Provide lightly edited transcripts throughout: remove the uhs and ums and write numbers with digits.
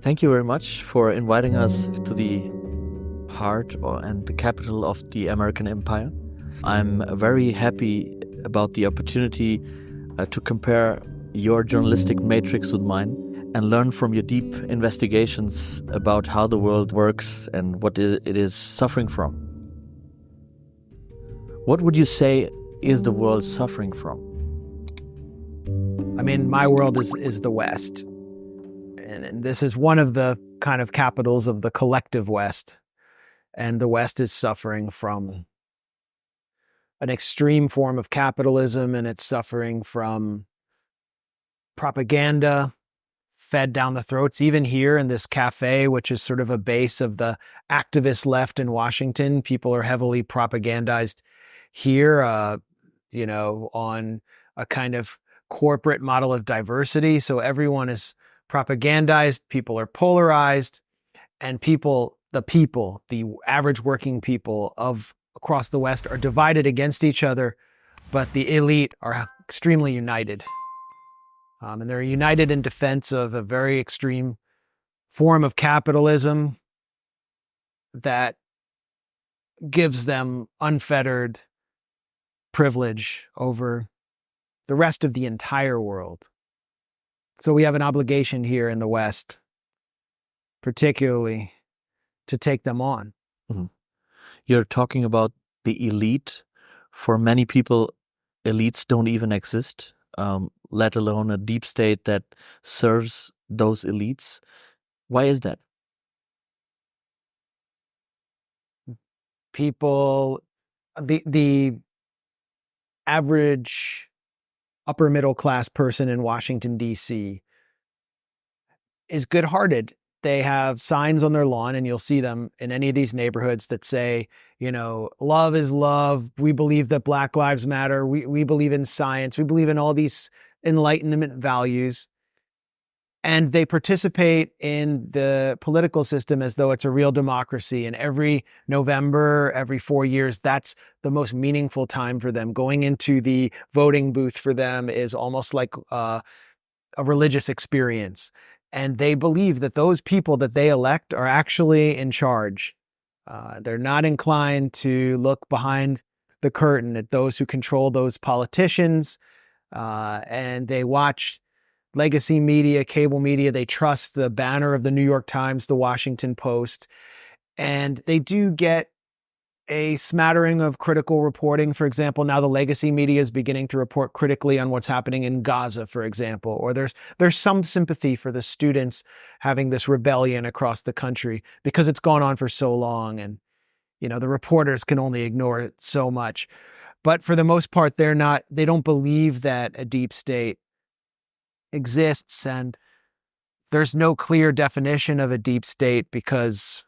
Thank you very much for inviting us to the heart and the capital of the American Empire. I'm very happy about the opportunity to compare your journalistic matrix with mine and learn from your deep investigations about how the world works and what it is suffering from. What would you say is the world suffering from? I mean, my world is the West. And this is one of the kind of capitals of the collective West. And the West is suffering from an extreme form of capitalism, and it's suffering from propaganda fed down the throats. Even here in this cafe, which is sort of a base of the activist left in Washington, people are heavily propagandized here, on a kind of corporate model of diversity. So everyone is propagandized, people are polarized, and the average working people of across the West are divided against each other, but the elite are extremely united. And they're united in defense of a very extreme form of capitalism that gives them unfettered privilege over the rest of the entire world. So we have an obligation here in the West, particularly to take them on. Mm-hmm. You're talking about the elite. For many people, elites don't even exist, let alone a deep state that serves those elites. Why is that? The average upper middle class person in Washington, D.C. is good-hearted. They have signs on their lawn, and you'll see them in any of these neighborhoods that say, love is love. We believe that Black Lives Matter. We believe in science. We believe in all these Enlightenment values. And they participate in the political system as though it's a real democracy. And every November, every 4 years, that's the most meaningful time for them. Going into the voting booth for them is almost like a religious experience. And they believe that those people that they elect are actually in charge. They're not inclined to look behind the curtain at those who control those politicians. And they watch legacy media, cable media. They trust the banner of the New York Times, the Washington Post. And they do get a smattering of critical reporting. For example, now the legacy media is beginning to report critically on what's happening in Gaza, for example, or there's some sympathy for the students having this rebellion across the country because it's gone on for so long, and the reporters can only ignore it so much. But for the most part, they don't believe that a deep state exists, and there's no clear definition of a deep state because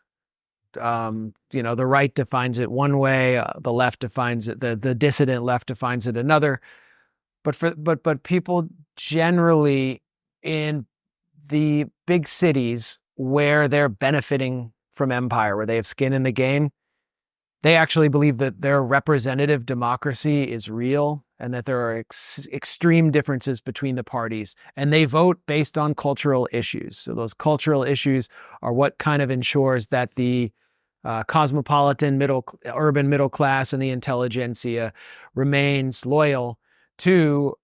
the right defines it one way, the left defines it, the dissident left defines it another. But people generally in the big cities where they're benefiting from empire, where they have skin in the game, they actually believe that their representative democracy is real and that there are extreme differences between the parties. And they vote based on cultural issues. So those cultural issues are what kind of ensures that the cosmopolitan urban middle class and the intelligentsia remains loyal to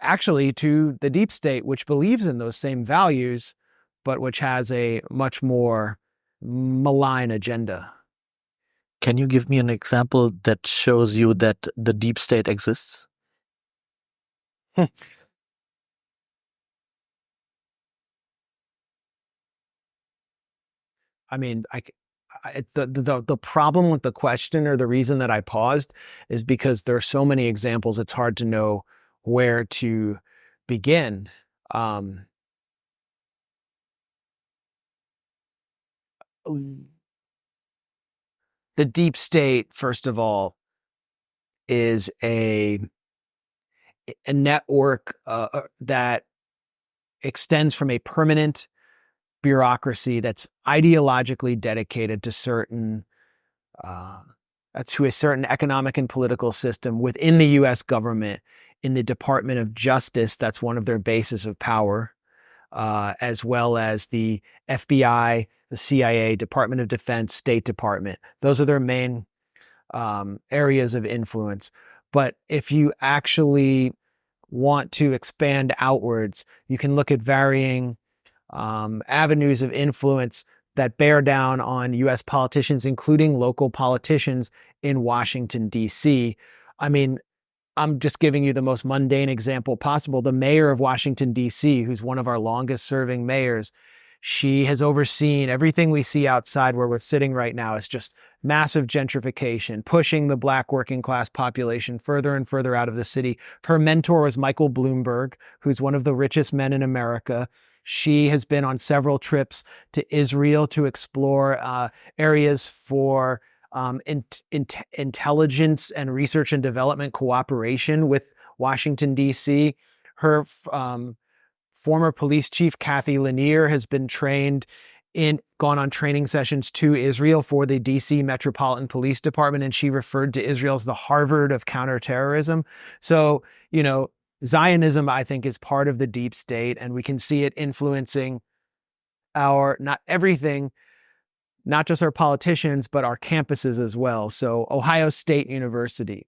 the deep state, which believes in those same values, but which has a much more malign agenda. Can you give me an example that shows you that the deep state exists? I mean, the problem with the question, or the reason that I paused, is because there are so many examples, it's hard to know where to begin. The deep state, first of all, is a network that extends from a permanent bureaucracy that's ideologically dedicated to a certain economic and political system within the U.S. government. In the Department of Justice, that's one of their bases of power. as well as the FBI, the CIA, Department of Defense, State Department. Those are their main areas of influence. But if you actually want to expand outwards, you can look at varying avenues of influence that bear down on U.S. politicians, including local politicians in Washington, D.C. I mean, I'm just giving you the most mundane example possible. The mayor of Washington, D.C., who's one of our longest serving mayors, she has overseen everything we see outside where we're sitting right now. Is just massive gentrification, pushing the Black working class population further and further out of the city. Her mentor was Michael Bloomberg, who's one of the richest men in America. She has been on several trips to Israel to explore areas for intelligence and research and development cooperation with Washington, D.C. Her former police chief, Kathy Lanier, has been gone on training sessions to Israel for the DC Metropolitan Police Department, and she referred to Israel as the Harvard of counterterrorism. So, Zionism, I think, is part of the deep state, and we can see it influencing not just our politicians, but our campuses as well. So Ohio State University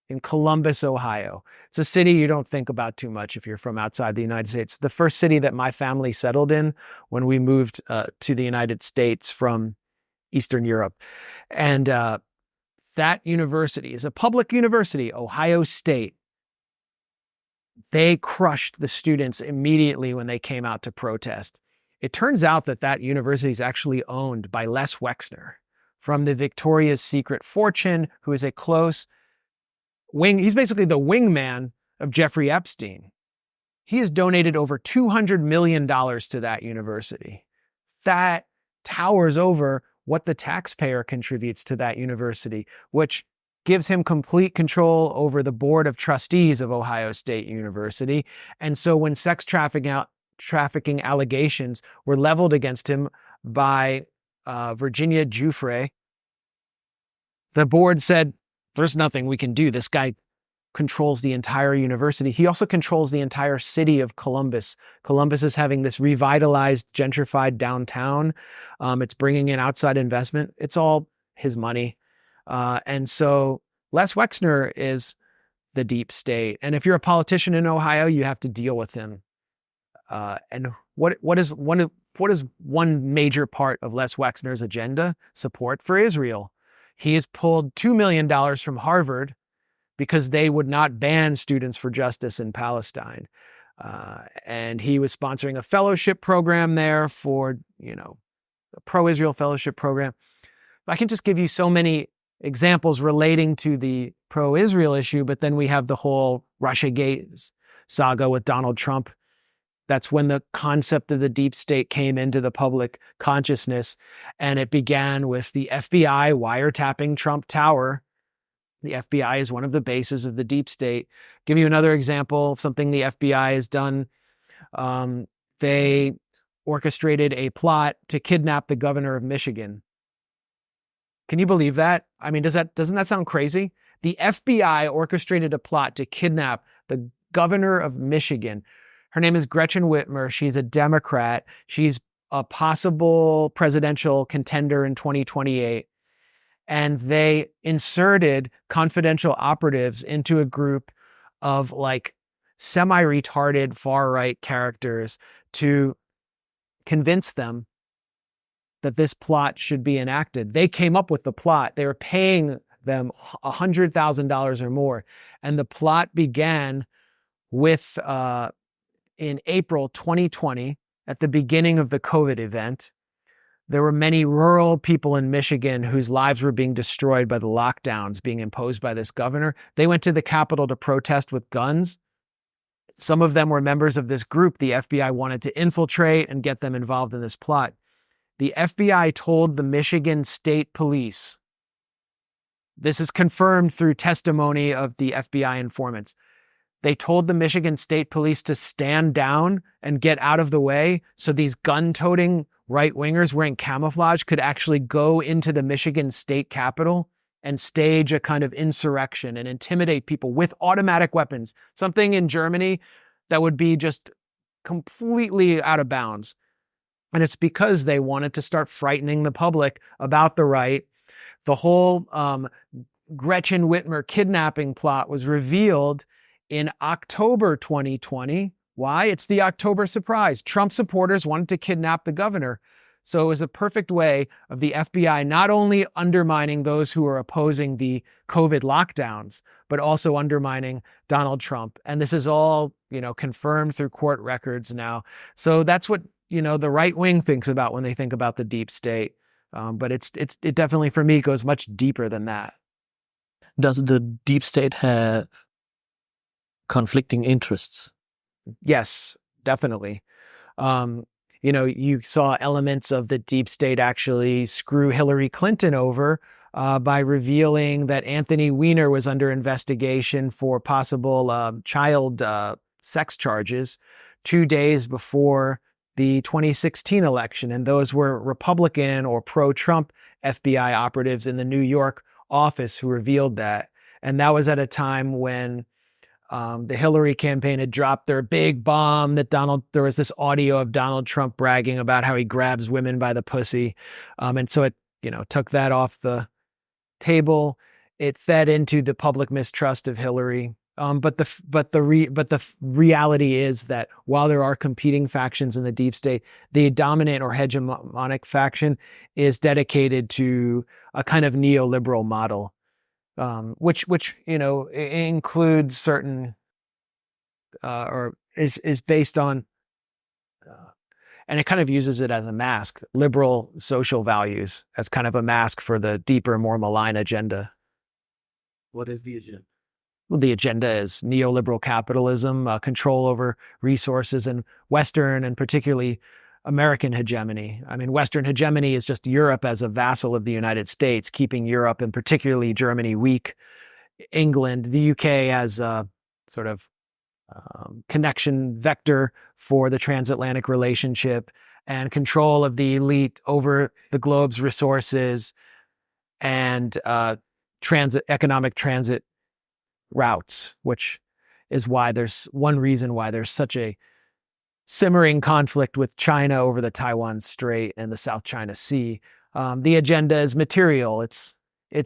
in Columbus, Ohio. It's a city you don't think about too much if you're from outside the United States. The first city that my family settled in when we moved to the United States from Eastern Europe. And that university is a public university, Ohio State. They crushed the students immediately when they came out to protest. It turns out that university is actually owned by Les Wexner from the Victoria's Secret fortune, who is a close he's basically the wingman of Jeffrey Epstein. He has donated over $200 million to that university. That towers over what the taxpayer contributes to that university, which gives him complete control over the board of trustees of Ohio State University. And so when sex trafficking allegations were leveled against him by Virginia Giuffre, the board said, there's nothing we can do. This guy controls the entire university. He also controls the entire city of Columbus. Columbus is having this revitalized, gentrified downtown. It's bringing in outside investment. It's all his money. And so Les Wexner is the deep state. And if you're a politician in Ohio, you have to deal with him. And what is one major part of Les Wexner's agenda? Support for Israel. He has pulled $2 million from Harvard because they would not ban Students for Justice in Palestine. And he was sponsoring a fellowship program there for, a pro-Israel fellowship program. I can just give you so many examples relating to the pro-Israel issue, but then we have the whole Russiagate saga with Donald Trump. That's when the concept of the deep state came into the public consciousness, and it began with the FBI wiretapping Trump Tower. The FBI is one of the bases of the deep state. Give you another example of something the FBI has done. They orchestrated a plot to kidnap the governor of Michigan. Can you believe that? I mean, doesn't that sound crazy? The FBI orchestrated a plot to kidnap the governor of Michigan. Her name is Gretchen Whitmer. She's a Democrat. She's a possible presidential contender in 2028. And they inserted confidential operatives into a group of semi-retarded far-right characters to convince them that this plot should be enacted. They came up with the plot. They were paying them $100,000 or more. And the plot began with in April 2020, at the beginning of the COVID event. There were many rural people in Michigan whose lives were being destroyed by the lockdowns being imposed by this governor. They went to the Capitol to protest with guns. Some of them were members of this group the FBI wanted to infiltrate and get them involved in this plot. The FBI told the Michigan State Police, this is confirmed through testimony of the FBI informants, they told the Michigan State Police to stand down and get out of the way so these gun-toting right-wingers wearing camouflage could actually go into the Michigan State Capitol and stage a kind of insurrection and intimidate people with automatic weapons, something in Germany that would be just completely out of bounds. And it's because they wanted to start frightening the public about the right. The whole Gretchen Whitmer kidnapping plot was revealed in October 2020. Why? It's the October surprise. Trump supporters wanted to kidnap the governor. So it was a perfect way of the FBI not only undermining those who are opposing the COVID lockdowns, but also undermining Donald Trump. And this is all, confirmed through court records now. So that's what, the right wing thinks about when they think about the deep state. But it definitely, for me, goes much deeper than that. Does the deep state have conflicting interests? Yes, definitely. You saw elements of the deep state actually screw Hillary Clinton over by revealing that Anthony Weiner was under investigation for possible child sex charges 2 days before the 2016 election. And those were Republican or pro-Trump FBI operatives in the New York office who revealed that. And that was at a time when the Hillary campaign had dropped their big bomb that there was this audio of Donald Trump bragging about how he grabs women by the pussy. And so it, took that off the table. It fed into the public mistrust of Hillary. But the reality is that while there are competing factions in the deep state, the dominant or hegemonic faction is dedicated to a kind of neoliberal model. Which includes certain or is based on and it kind of uses it as a mask, liberal social values as kind of a mask for the deeper, more malign agenda. What is the agenda? Well, the agenda is neoliberal capitalism, control over resources, and Western and particularly American hegemony. I mean, Western hegemony is just Europe as a vassal of the United States, keeping Europe and particularly Germany weak. England, the UK as a sort of connection vector for the transatlantic relationship and control of the elite over the globe's resources and economic transit routes, which is why there's one reason why there's such a simmering conflict with China over the Taiwan Strait and the South China Sea. The agenda is material, it's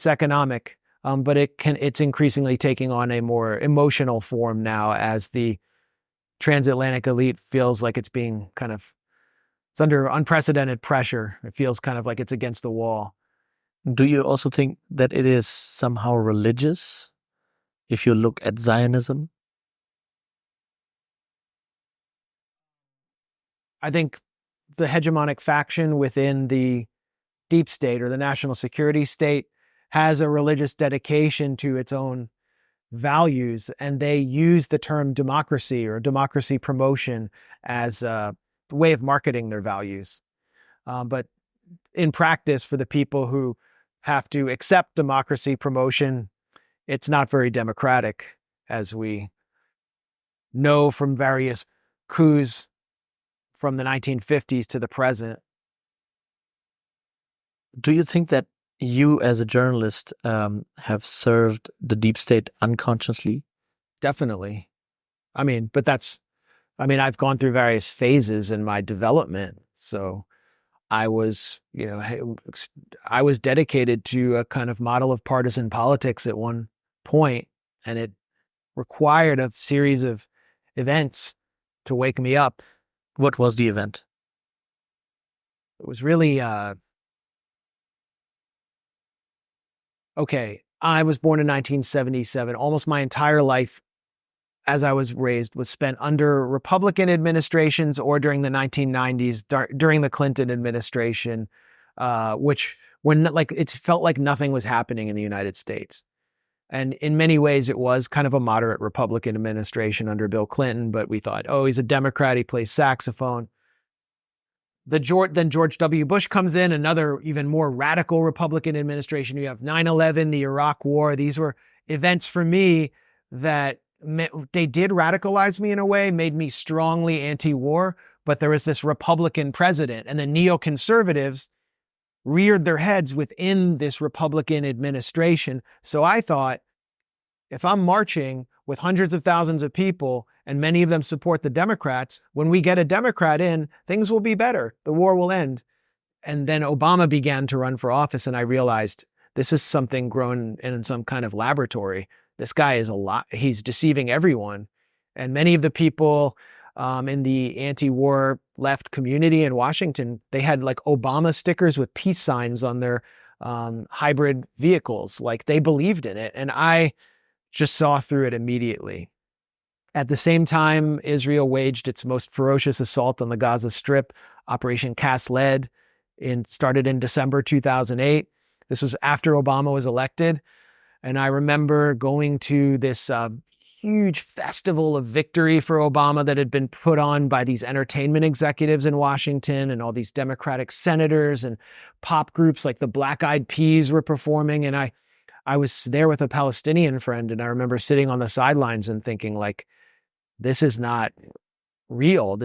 economic, but it's increasingly taking on a more emotional form now as the transatlantic elite feels like it's under unprecedented pressure. It feels kind of like it's against the wall. Do you also think that it is somehow religious if you look at Zionism? I think the hegemonic faction within the deep state or the national security state has a religious dedication to its own values, and they use the term democracy or democracy promotion as a way of marketing their values. But in practice, for the people who have to accept democracy promotion, it's not very democratic, as we know from various coups from the 1950s to the present. Do you think that you as a journalist have served the deep state unconsciously? Definitely. I've gone through various phases in my development. So I was dedicated to a kind of model of partisan politics at one point, and it required a series of events to wake me up. What was the event? It was really, okay, I was born in 1977. Almost my entire life as I was raised was spent under Republican administrations or during the 1990s, during the Clinton administration, it felt like nothing was happening in the United States. And in many ways, it was kind of a moderate Republican administration under Bill Clinton, but we thought, oh, he's a Democrat, he plays saxophone. Then George W. Bush comes in, another even more radical Republican administration. You have 9/11, the Iraq War. These were events for me that they did radicalize me in a way, made me strongly anti-war, but there was this Republican president, and the neoconservatives reared their heads within this Republican administration. So I thought, if I'm marching with hundreds of thousands of people, and many of them support the Democrats. When we get a Democrat in, things will be better. The war will end. And then Obama began to run for office, and I realized this is something grown in some kind of laboratory. This guy is he's deceiving everyone. And many of the people in the anti-war left community in Washington, they had like Obama stickers with peace signs on their hybrid vehicles. Like they believed in it. And I just saw through it immediately. At the same time, Israel waged its most ferocious assault on the Gaza Strip, Operation Cast Lead, started in December 2008. This was after Obama was elected. And I remember going to this huge festival of victory for Obama that had been put on by these entertainment executives in Washington, and all these Democratic senators and pop groups like the Black Eyed Peas were performing. And I was there with a Palestinian friend, and I remember sitting on the sidelines and thinking, like, this is not real.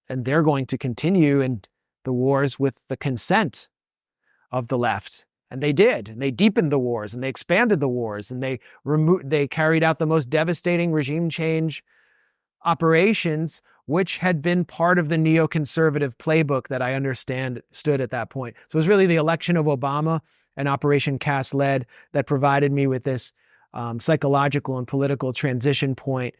And they're going to continue in the wars with the consent of the left. And they did. And they deepened the wars, and they expanded the wars, and they carried out the most devastating regime change operations, which had been part of the neoconservative playbook that I stood at that point. So it was really the election of Obama and Operation Cast Lead that provided me with this psychological and political transition point.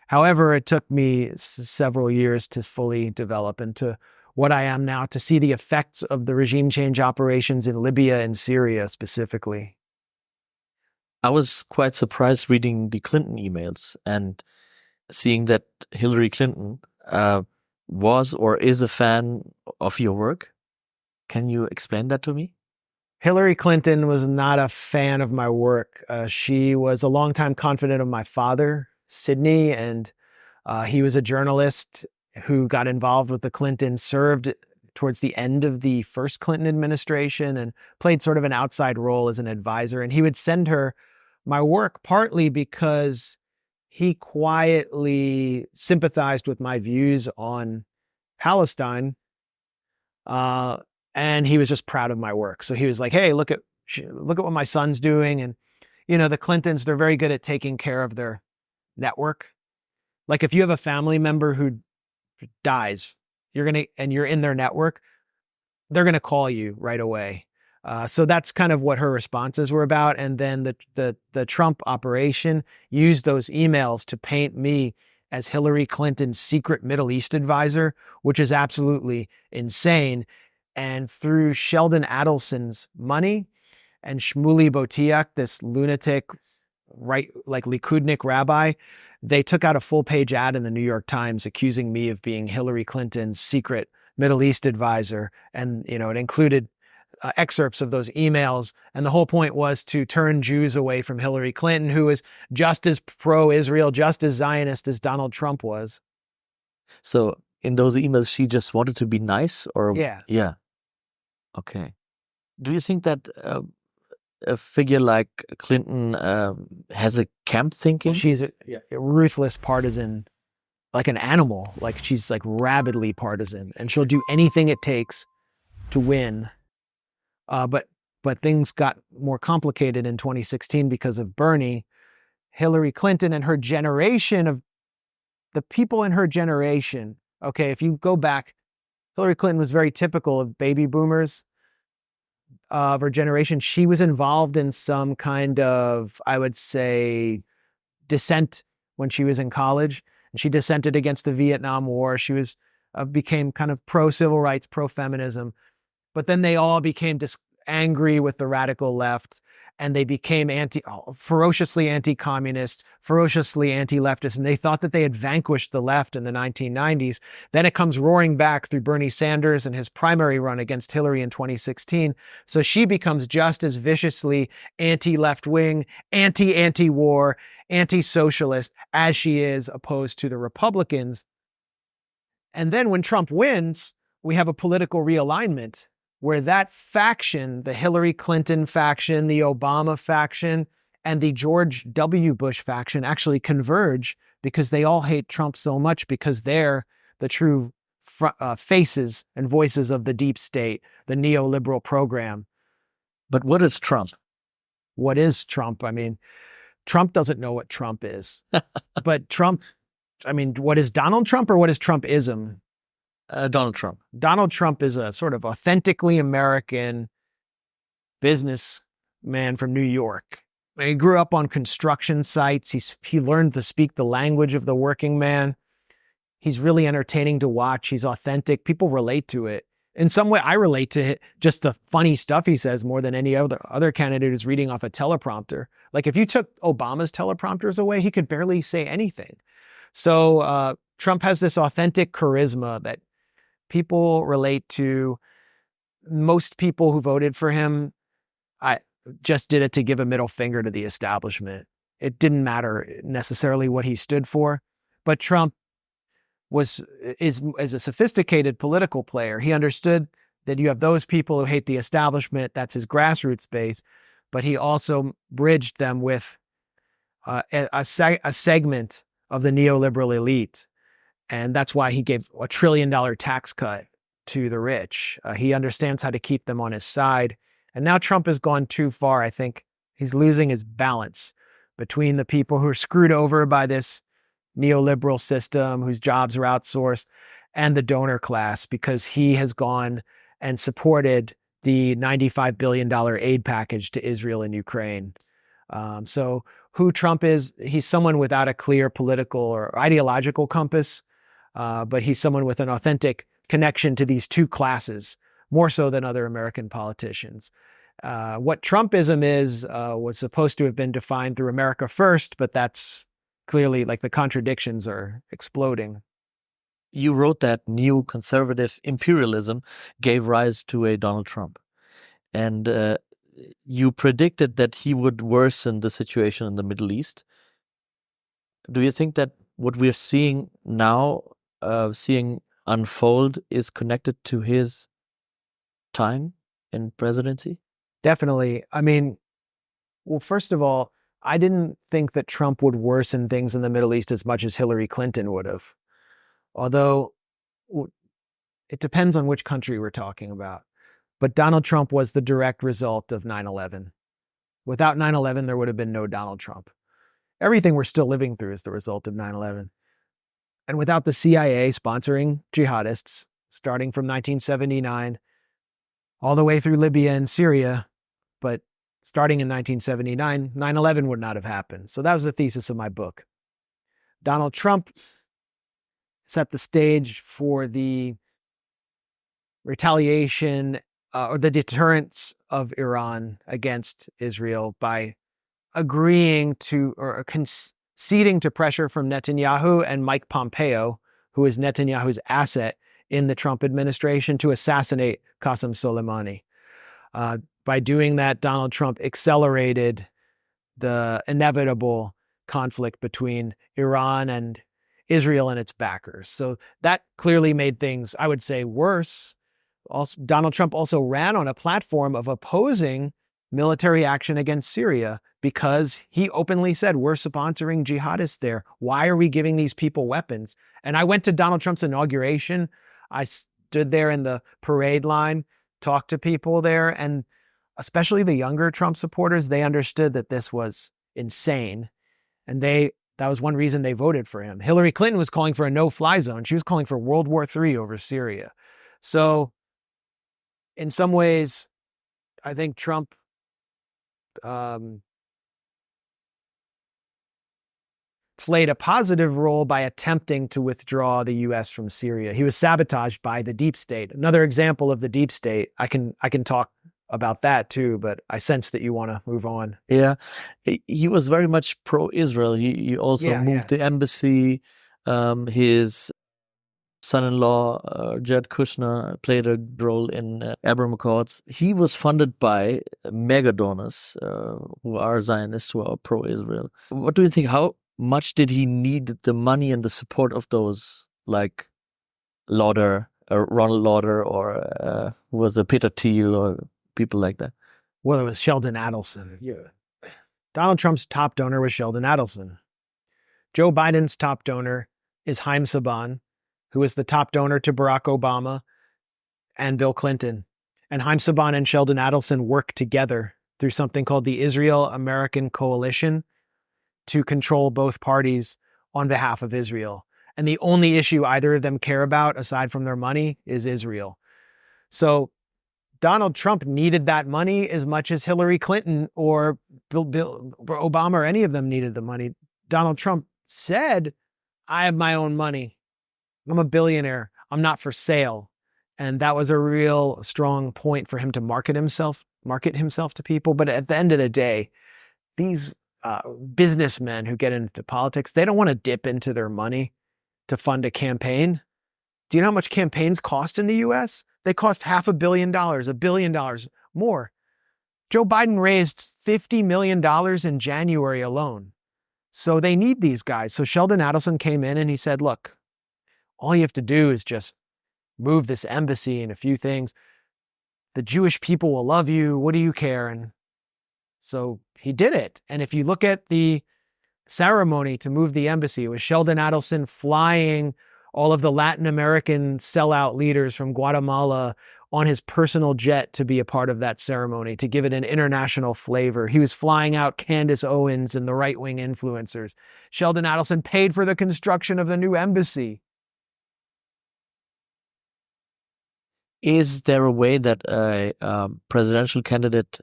However, it took me several years to fully develop into what I am now, to see the effects of the regime change operations in Libya and Syria specifically. I was quite surprised reading the Clinton emails and seeing that Hillary Clinton was or is a fan of your work. Can you explain that to me? Hillary Clinton was not a fan of my work. She was a longtime confidant of my father, Sidney, and he was a journalist who got involved with the Clintons, served towards the end of the first Clinton administration, and played sort of an outside role as an advisor. And he would send her my work partly because he quietly sympathized with my views on Palestine, and he was just proud of my work. So he was like, "Hey, look at what my son's doing." And the Clintons, they're very good at taking care of their network. Like if you have a family member who dies, you're in their network, they're gonna call you right away. So that's kind of what her responses were about. And then the Trump operation used those emails to paint me as Hillary Clinton's secret Middle East advisor, which is absolutely insane. And through Sheldon Adelson's money and Shmuley Boteach, this lunatic, right, like Likudnik rabbi, they took out a full-page ad in the New York Times accusing me of being Hillary Clinton's secret Middle East advisor. And, it included excerpts of those emails. And the whole point was to turn Jews away from Hillary Clinton, who is just as pro-Israel, just as Zionist as Donald Trump was. So in those emails, she just wanted to be nice, or? Yeah. Yeah. Okay. Do you think that a figure like Clinton has a camp thinking? She's a ruthless partisan, like an animal. Like she's like rabidly partisan, and she'll do anything it takes to win. But things got more complicated in 2016 because of Bernie. Hillary Clinton and her generation, of the people in her generation. Okay, if you go back, Hillary Clinton was very typical of baby boomers of her generation. She was involved in some kind of, I would say, dissent when she was in college, and she dissented against the Vietnam War. She became kind of pro-civil rights, pro-feminism, but then they all became angry with the radical left, and they became ferociously anti-communist, ferociously anti-leftist, and they thought that they had vanquished the left in the 1990s. Then it comes roaring back through Bernie Sanders and his primary run against Hillary in 2016. So she becomes just as viciously anti-left-wing, anti-war, anti-socialist as she is opposed to the Republicans. And then when Trump wins, we have a political realignment where that faction, the Hillary Clinton faction, the Obama faction, and the George W. Bush faction actually converge because they all hate Trump so much, because they're the true faces and voices of the deep state, the neoliberal program. But what is Trump? What is Trump? I mean, Trump doesn't know what Trump is. But Trump, I mean, what is Donald Trump or what is Trumpism? Donald Trump. Donald Trump is a sort of authentically American businessman from New York. He grew up on construction sites. He learned to speak the language of the working man. He's really entertaining to watch. He's authentic. People relate to it. In some way, I relate to it, just the funny stuff he says more than any other candidate who's reading off a teleprompter. Like if you took Obama's teleprompters away, he could barely say anything. So Trump has this authentic charisma that people relate to. Most people who voted for him, I just did it to give a middle finger to the establishment. It didn't matter necessarily what he stood for, but Trump is a sophisticated political player. He understood that you have those people who hate the establishment. That's his grassroots base, but he also bridged them with a segment of the neoliberal elite. And that's why he gave $1 trillion tax cut to the rich. He understands how to keep them on his side. And now Trump has gone too far. I think he's losing his balance between the people who are screwed over by this neoliberal system, whose jobs are outsourced, and the donor class, because he has gone and supported the $95 billion aid package to Israel and Ukraine. So who Trump is, he's someone without a clear political or ideological compass, but he's someone with an authentic connection to these two classes, more so than other American politicians. What Trumpism is was supposed to have been defined through America First, but that's clearly, like, the contradictions are exploding. You wrote that new conservative imperialism gave rise to a Donald Trump. And you predicted that he would worsen the situation in the Middle East. Do you think that what we're seeing now, seeing unfold, is connected to his time in presidency? Definitely. I mean, well, first of all, I didn't think that Trump would worsen things in the Middle East as much as Hillary Clinton would have. Although it depends on which country we're talking about. But Donald Trump was the direct result of 9/11. Without 9/11, there would have been no Donald Trump. Everything we're still living through is the result of 9/11. And without the CIA sponsoring jihadists, starting from 1979, all the way through Libya and Syria, but starting in 1979, 9/11 would not have happened. So that was the thesis of my book. Donald Trump set the stage for the retaliation or the deterrence of Iran against Israel by agreeing to or conceding to pressure from Netanyahu and Mike Pompeo, who is Netanyahu's asset in the Trump administration, to assassinate Qasem Soleimani. By doing that, Donald Trump accelerated the inevitable conflict between Iran and Israel and its backers. So that clearly made things, I would say, worse. Also, Donald Trump also ran on a platform of opposing military action against Syria because he openly said, we're sponsoring jihadists there. Why are we giving these people weapons? And I went to Donald Trump's inauguration. I stood there in the parade line, talked to people there, and especially the younger Trump supporters, they understood that this was insane. And that was one reason they voted for him. Hillary Clinton was calling for a no-fly zone. She was calling for World War III over Syria. So in some ways, I think Trump played a positive role by attempting to withdraw the U.S. from Syria. He was sabotaged by the deep state. Another example of the deep state. I can talk about that too, but I sense that you want to move on. Yeah, he was very much pro-Israel. He also moved the embassy. His son-in-law, Jared Kushner, played a role in Abraham Accords. He was funded by mega donors who are Zionists, who are pro-Israel. What do you think? How much did he need the money and the support of those, like Lauder, Ronald Lauder, or who was it, Peter Thiel, or people like that? Well, it was Sheldon Adelson. Yeah. Donald Trump's top donor was Sheldon Adelson. Joe Biden's top donor is Haim Saban, who is the top donor to Barack Obama and Bill Clinton. And Haim Saban and Sheldon Adelson work together through something called the Israel-American Coalition. to control both parties on behalf of Israel. And the only issue either of them care about, aside from their money, is Israel. So Donald Trump needed that money as much as Hillary Clinton or Bill Obama or any of them needed the money. Donald Trump said, I have my own money. I'm a billionaire. I'm not for sale. And that was a real strong point for him to market himself to people. But at the end of the day, these businessmen who get into politics, they don't want to dip into their money to fund a campaign. Do you know how much campaigns cost in the US? They cost $500 million, $1 billion more. Joe Biden raised $50 million in January alone. So they need these guys. So Sheldon Adelson came in and he said, look, all you have to do is just move this embassy and a few things. The Jewish people will love you. What do you care? And so he did it. And if you look at the ceremony to move the embassy, it was Sheldon Adelson flying all of the Latin American sellout leaders from Guatemala on his personal jet to be a part of that ceremony, to give it an international flavor. He was flying out Candace Owens and the right-wing influencers. Sheldon Adelson paid for the construction of the new embassy. Is there a way that a presidential candidate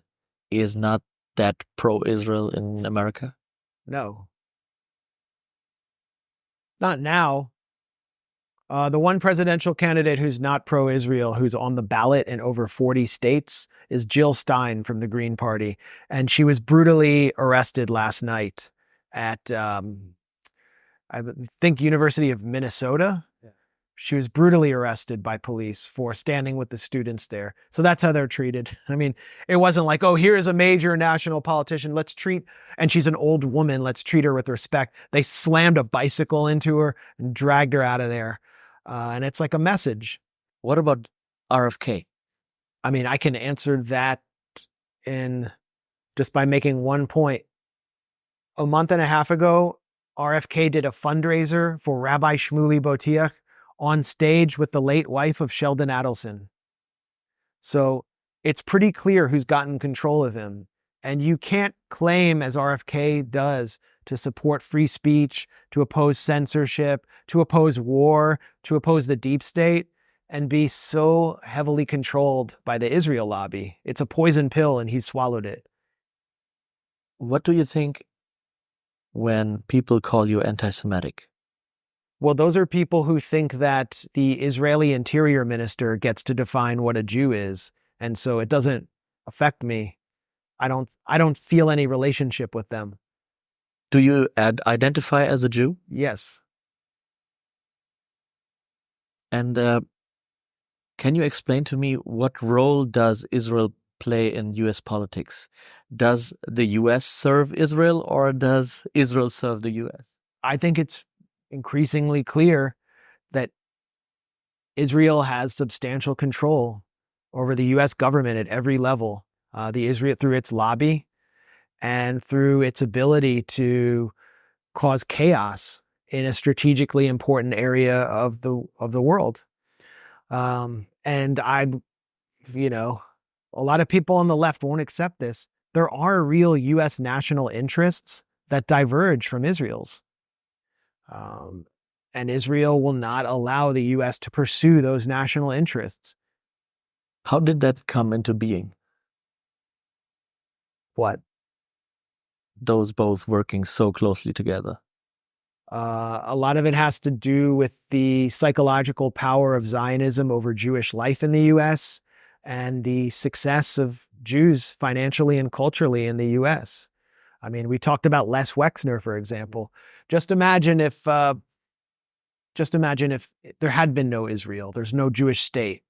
is not that pro-Israel in America? No. Not now. The one presidential candidate who's not pro-Israel, who's on the ballot in over 40 states, is Jill Stein from the Green Party. And she was brutally arrested last night at, I think, University of Minnesota. Yeah. She was brutally arrested by police for standing with the students there. So that's how they're treated. I mean, it wasn't like, oh, here's a major national politician. And she's an old woman. Let's treat her with respect. They slammed a bicycle into her and dragged her out of there. And it's like a message. What about RFK? I mean, I can answer that in just by making one point. A month and a half ago, RFK did a fundraiser for Rabbi Shmuley Boteach on stage with the late wife of Sheldon Adelson. So it's pretty clear who's gotten control of him. And you can't claim, as RFK does, to support free speech, to oppose censorship, to oppose war, to oppose the deep state, and be so heavily controlled by the Israel lobby. It's a poison pill, and he swallowed it. What do you think when people call you anti-Semitic? Well, those are people who think that the Israeli interior minister gets to define what a Jew is, and so it doesn't affect me. I don't feel any relationship with them. Do you identify as a Jew? Yes. And can you explain to me what role does Israel play in U.S. politics? Does the U.S. serve Israel or does Israel serve the U.S.? I think it's increasingly clear that Israel has substantial control over the U.S. government at every level. Through its lobby and through its ability to cause chaos in a strategically important area of the world. And a lot of people on the left won't accept this. There are real U.S. national interests that diverge from Israel's. And Israel will not allow the U.S. to pursue those national interests. How did that come into being? What? Those both working so closely together. A lot of it has to do with the psychological power of Zionism over Jewish life in the U.S. and the success of Jews financially and culturally in the U.S. I mean, we talked about Les Wexner, for example. Just imagine if there had been no Israel, there's no Jewish state.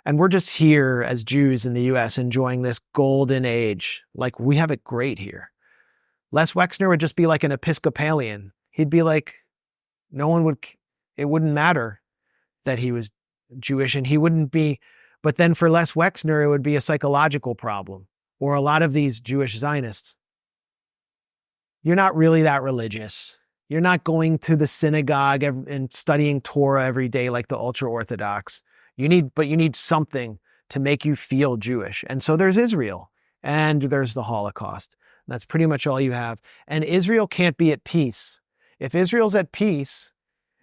And we're just here as Jews in the U.S. enjoying this golden age. Like, we have it great here. Les Wexner would just be like an Episcopalian. He'd be like, it wouldn't matter that he was Jewish and he wouldn't be. But then for Les Wexner, it would be a psychological problem. Or a lot of these Jewish Zionists. You're not really that religious. You're not going to the synagogue and studying Torah every day like the ultra-Orthodox. You need something to make you feel Jewish. And so there's Israel, and there's the Holocaust. That's pretty much all you have. And Israel can't be at peace. If Israel's at peace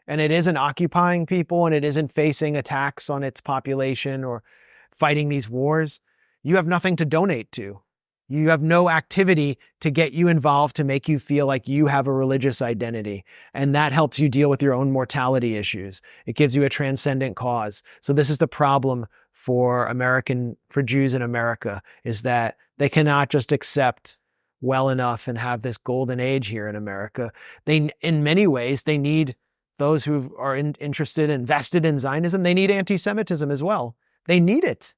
and it isn't occupying people and it isn't facing attacks on its population or fighting these wars, you have nothing to donate to. You have no activity to get you involved to make you feel like you have a religious identity. And that helps you deal with your own mortality issues. It gives you a transcendent cause. So this is the problem for Jews in America, is that they cannot just accept well enough and have this golden age here in America. In many ways, they need those who are interested, invested in Zionism. They need anti-Semitism as well. They need it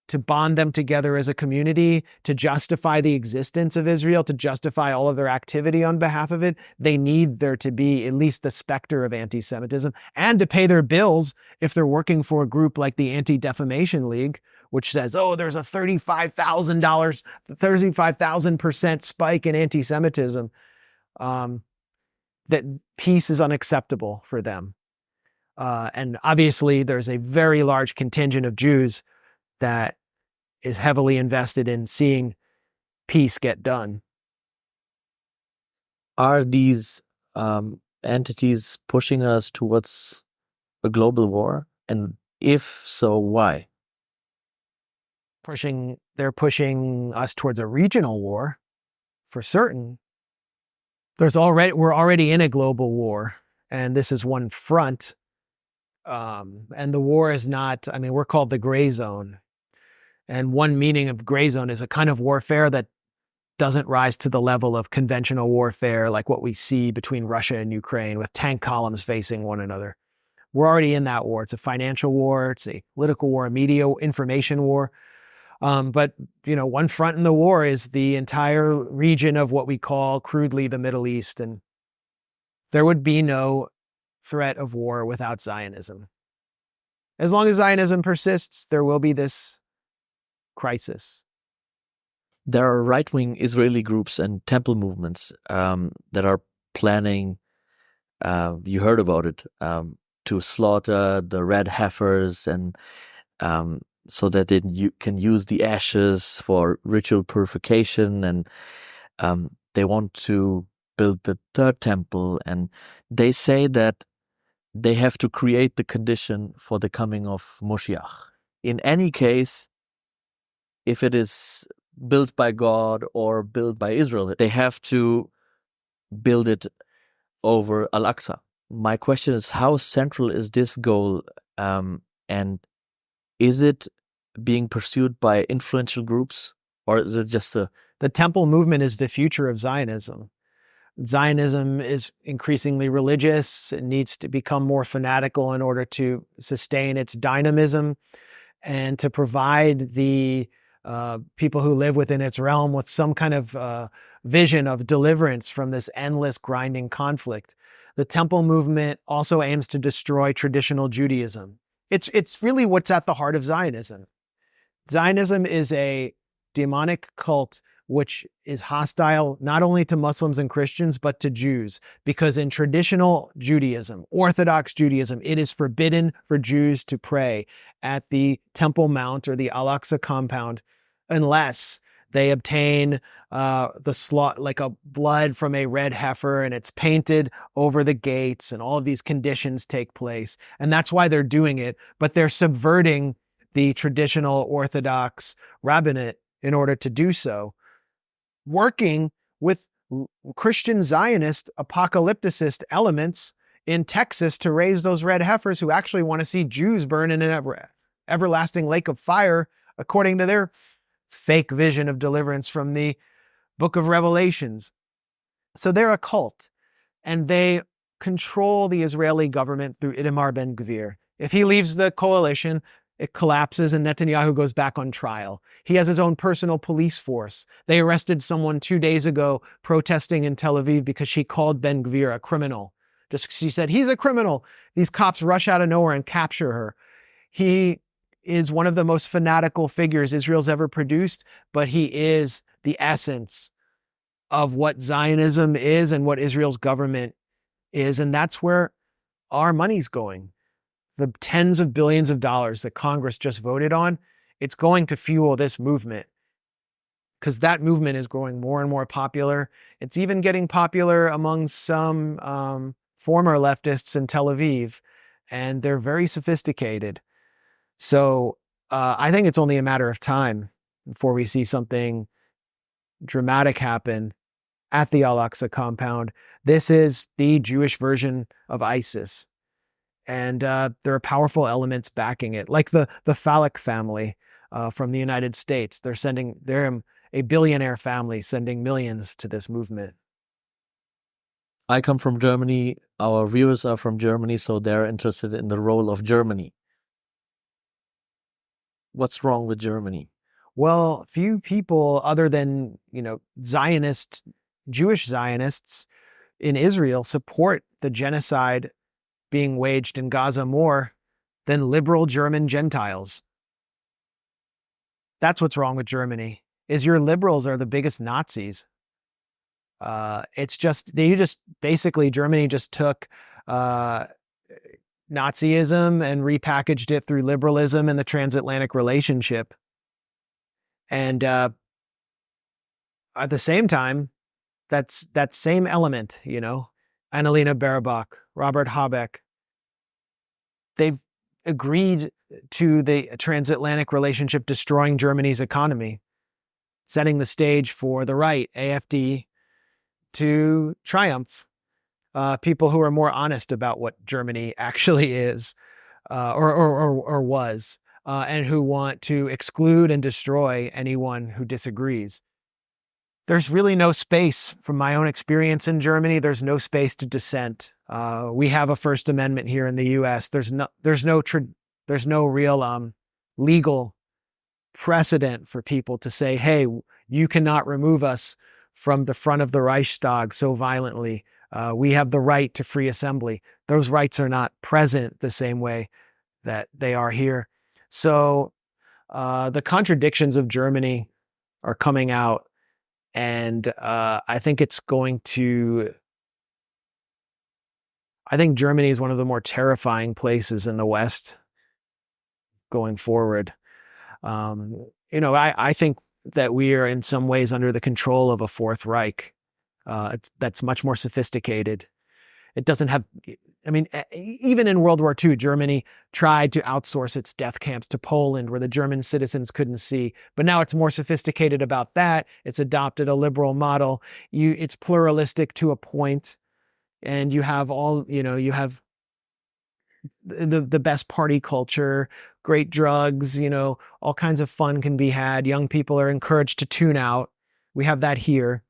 to bond them together as a community, to justify the existence of Israel, to justify all of their activity on behalf of it. They need there to be at least the specter of anti-Semitism, and to pay their bills if they're working for a group like the Anti-Defamation League, which says, oh, there's a $35,000, 35,000% spike in anti-Semitism. That peace is unacceptable for them. And obviously there's a very large contingent of Jews that is heavily invested in seeing peace get done. Are these entities pushing us towards a global war? And if so, why? They're pushing us towards a regional war, for certain. We're already in a global war, and this is one front. And the war is not, we're called the gray zone. And one meaning of gray zone is a kind of warfare that doesn't rise to the level of conventional warfare like what we see between Russia and Ukraine with tank columns facing one another. We're already in that war. It's a financial war. It's a political war, a media information war. But one front in the war is the entire region of what we call crudely the Middle East. And there would be no threat of war without Zionism. As long as Zionism persists, there will be this crisis. There are right-wing Israeli groups and temple movements that are planning, you heard about it, to slaughter the red heifers, and so that you can use the ashes for ritual purification, and they want to build the third temple, and they say that they have to create the condition for the coming of Moshiach. In any case, if it is built by God or built by Israel, they have to build it over Al-Aqsa. My question is, how central is this goal, and is it being pursued by influential groups, or is it just The temple movement is the future of Zionism. Zionism is increasingly religious. It needs to become more fanatical in order to sustain its dynamism and to provide the people who live within its realm with some kind of vision of deliverance from this endless grinding conflict. The temple movement also aims to destroy traditional Judaism. It's really what's at the heart of Zionism. Zionism is a demonic cult which is hostile not only to Muslims and Christians, but to Jews. Because in traditional Judaism, Orthodox Judaism, it is forbidden for Jews to pray at the Temple Mount or the Al-Aqsa compound unless they obtain like a blood from a red heifer, and it's painted over the gates, and all of these conditions take place. And that's why they're doing it, but they're subverting the traditional Orthodox rabbinate in order to do so, working with Christian Zionist apocalypticist elements in Texas to raise those red heifers who actually want to see Jews burn in an everlasting lake of fire, according to their fake vision of deliverance from the book of Revelations. So they're a cult, and they control the Israeli government through Itamar Ben-Gvir. If he leaves the coalition, it collapses and Netanyahu goes back on trial. He has his own personal police force. They arrested someone 2 days ago protesting in Tel Aviv because she called Ben-Gvir a criminal. She said, he's a criminal. These cops rush out of nowhere and capture her. He is one of the most fanatical figures Israel's ever produced, but he is the essence of what Zionism is and what Israel's government is. And that's where our money's going. The tens of billions of dollars that Congress just voted on, it's going to fuel this movement. because that movement is growing more and more popular. It's even getting popular among some former leftists in Tel Aviv, and they're very sophisticated. So I think it's only a matter of time before we see something dramatic happen at the Al-Aqsa compound. This is the Jewish version of ISIS. And there are powerful elements backing it, like the Falak family from the United States. They're a billionaire family sending millions to this movement. I come from Germany. Our viewers are from Germany, so they're interested in the role of Germany. What's wrong with Germany? Well, few people other than, Jewish Zionists in Israel support the genocide being waged in Gaza more than liberal German Gentiles. That's what's wrong with Germany, is your liberals are the biggest Nazis. Germany just took Nazism and repackaged it through liberalism and the transatlantic relationship. And at the same time, that same element, Annalena Baerbock, Robert Habeck, they've agreed to the transatlantic relationship destroying Germany's economy, setting the stage for the right, AfD, to triumph. People who are more honest about what Germany actually is or was, and who want to exclude and destroy anyone who disagrees. There's really no space, from my own experience in Germany, there's no space to dissent. We have a First Amendment here in the U.S. There's no real legal precedent for people to say, hey, you cannot remove us from the front of the Reichstag so violently. We have the right to free assembly. Those rights are not present the same way that they are here. So the contradictions of Germany are coming out, and I think Germany is one of the more terrifying places in the West going forward. I think that we are in some ways under the control of a Fourth Reich. That's much more sophisticated. It doesn't have, even in World War II, Germany tried to outsource its death camps to Poland where the German citizens couldn't see. But now it's more sophisticated about that. It's adopted a liberal model. It's pluralistic to a point. And you have the best party culture, great drugs, all kinds of fun can be had. Young people are encouraged to tune out. We have that here.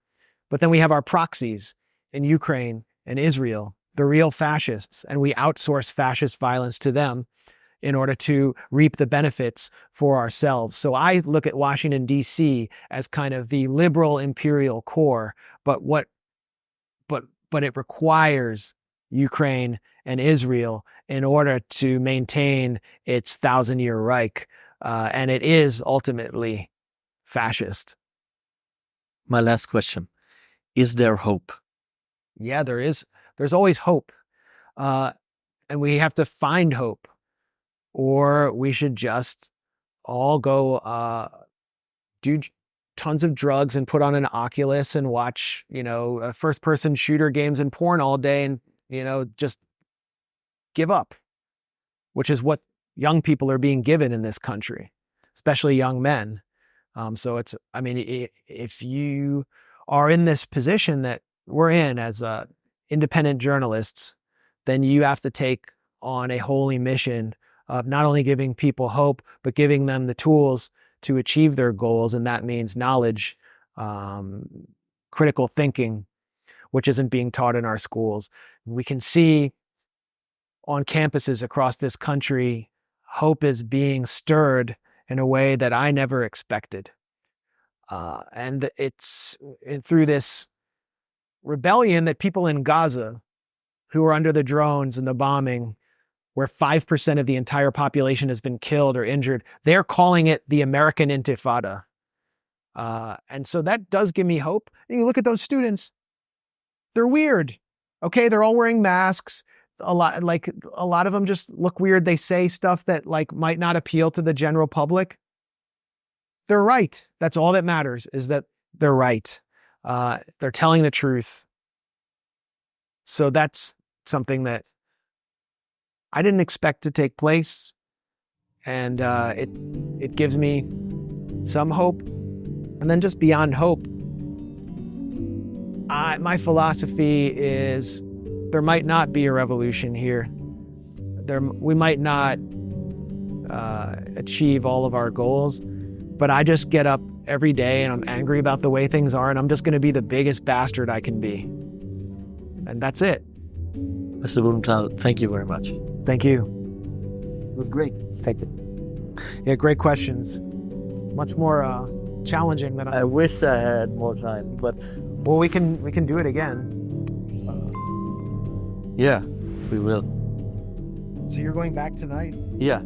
But then we have our proxies in Ukraine and Israel, the real fascists, and we outsource fascist violence to them in order to reap the benefits for ourselves. So I look at Washington, D.C. as kind of the liberal imperial core, but it requires Ukraine and Israel in order to maintain its 1,000-year Reich, and it is ultimately fascist. My last question. Is there hope? Yeah, there is. There's always hope. And we have to find hope. Or we should just all go do tons of drugs and put on an Oculus and watch, first-person shooter games and porn all day and, just give up, which is what young people are being given in this country, especially young men. So if you are in this position that we're in as independent journalists, then you have to take on a holy mission of not only giving people hope, but giving them the tools to achieve their goals. And that means knowledge, critical thinking, which isn't being taught in our schools. We can see on campuses across this country, hope is being stirred in a way that I never expected. And it's through this rebellion that people in Gaza, who are under the drones and the bombing, where 5% of the entire population has been killed or injured, they're calling it the American Intifada. And so that does give me hope. And you look at those students, they're weird. Okay, they're all wearing masks. A lot of them just look weird. They say stuff that might not appeal to the general public. they're right. That's all that matters, is that they're right. They're telling the truth. So that's something that I didn't expect to take place. And it gives me some hope. And then just beyond hope, my philosophy is there might not be a revolution here. We might not achieve all of our goals, but I just get up every day and I'm angry about the way things are, and I'm just going to be the biggest bastard I can be. And that's it. Mr. Blumenthal, thank you very much. Thank you. It was great. Thank you. Yeah, great questions. Much more challenging than I wish I had more time, but Well, we can do it again. yeah, we will. So you're going back tonight? Yeah.